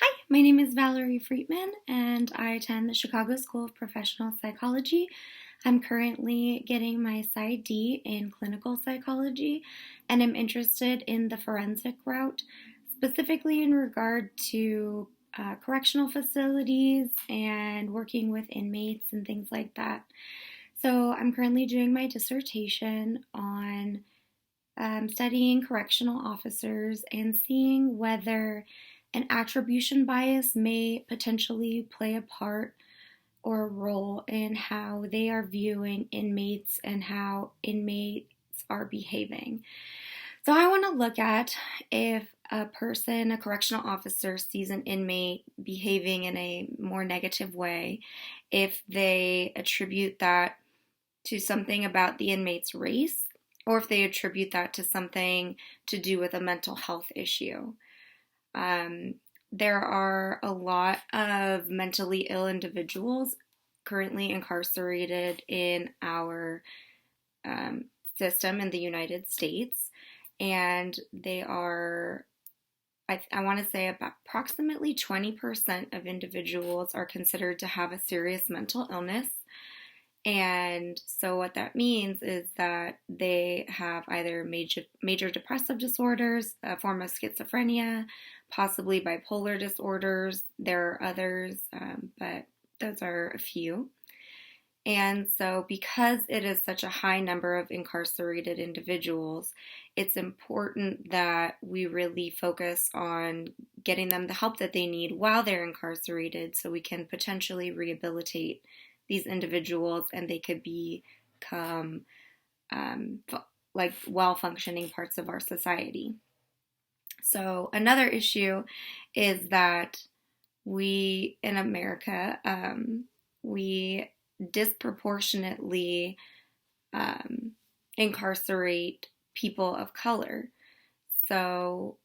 Hi, my name is Valerie Freatman, and I attend the Chicago School of Professional Psychology. I'm currently getting my PsyD in clinical psychology, and I'm interested in the forensic route, specifically in regard to correctional facilities and working with inmates and things like that. So, I'm currently doing my dissertation on studying correctional officers and seeing whether an attribution bias may potentially play a part or a role in how they are viewing inmates and how inmates are behaving. So I want to look at if a correctional officer, sees an inmate behaving in a more negative way, if they attribute that to something about the inmate's race, or if they attribute that to something to do with a mental health issue. Um, there are a lot of mentally ill individuals currently incarcerated in our um, system in the United States, and they are, I want to say, about approximately 20% of individuals are considered to have a serious mental illness. And so what that means is that they have either major depressive disorders, a form of schizophrenia, possibly bipolar disorders. There are others, but those are a few. And so because it is such a high number of incarcerated individuals, it's important that we really focus on getting them the help that they need while they're incarcerated so we can potentially rehabilitate these individuals and they could become like well-functioning parts of our society. So another issue is that we in America, we disproportionately incarcerate people of color. So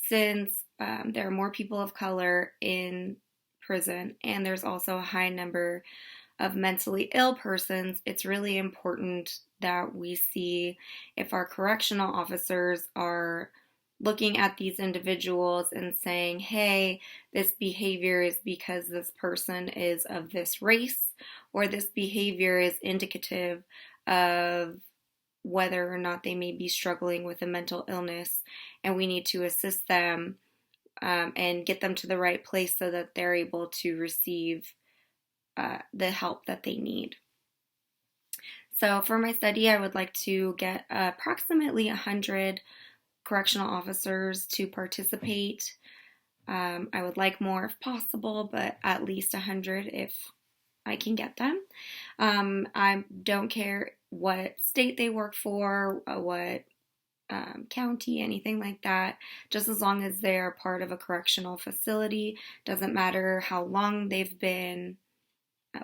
since there are more people of color in prison and there's also a high number of mentally ill persons, it's really important that we see if our correctional officers are looking at these individuals and saying, hey, this behavior is because this person is of this race, or this behavior is indicative of whether or not they may be struggling with a mental illness, and we need to assist them and get them to the right place so that they're able to receive the help that they need. So for my study, I would like to get approximately 100 correctional officers to participate. I would like more if possible, but at least 100 if I can get them. I don't care what state they work for, what county, anything like that, just as long as they're part of a correctional facility. Doesn't matter how long they've been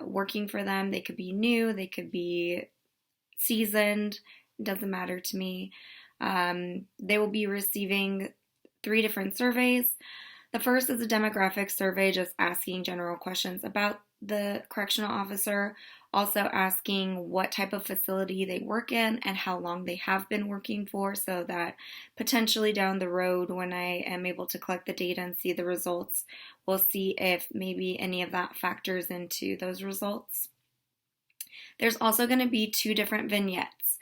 working for them. They could be new, they could be seasoned, it doesn't matter to me. They will be receiving 3 different surveys. The first is a demographic survey, just asking general questions about the correctional officer, also asking what type of facility they work in and how long they have been working for, so that potentially down the road when I am able to collect the data and see the results, we'll see if maybe any of that factors into those results. There's also going to be 2 different vignettes.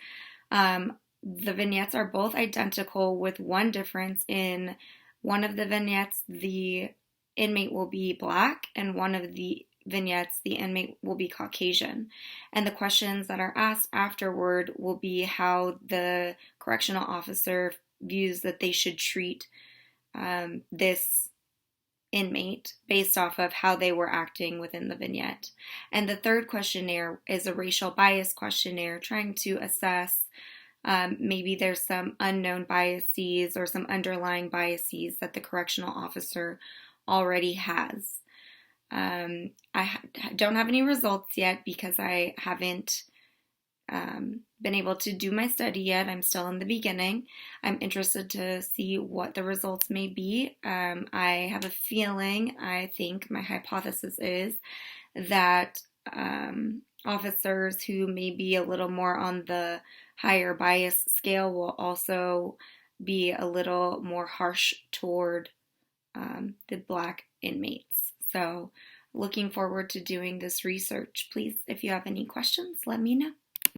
The vignettes are both identical with one difference. In one of the vignettes, the inmate will be black, and one of the vignettes, the inmate will be Caucasian. And the questions that are asked afterward will be how the correctional officer views that they should treat this inmate based off of how they were acting within the vignette. And the third questionnaire is a racial bias questionnaire, trying to assess maybe there's some unknown biases or some underlying biases that the correctional officer already has. I don't have any results yet because I haven't been able to do my study yet. I'm still in the beginning. I'm interested to see what the results may be. I have a feeling, I think my hypothesis is that officers who may be a little more on the higher bias scale will also be a little more harsh toward the Black inmates. So looking forward to doing this research. Please, if you have any questions, let me know.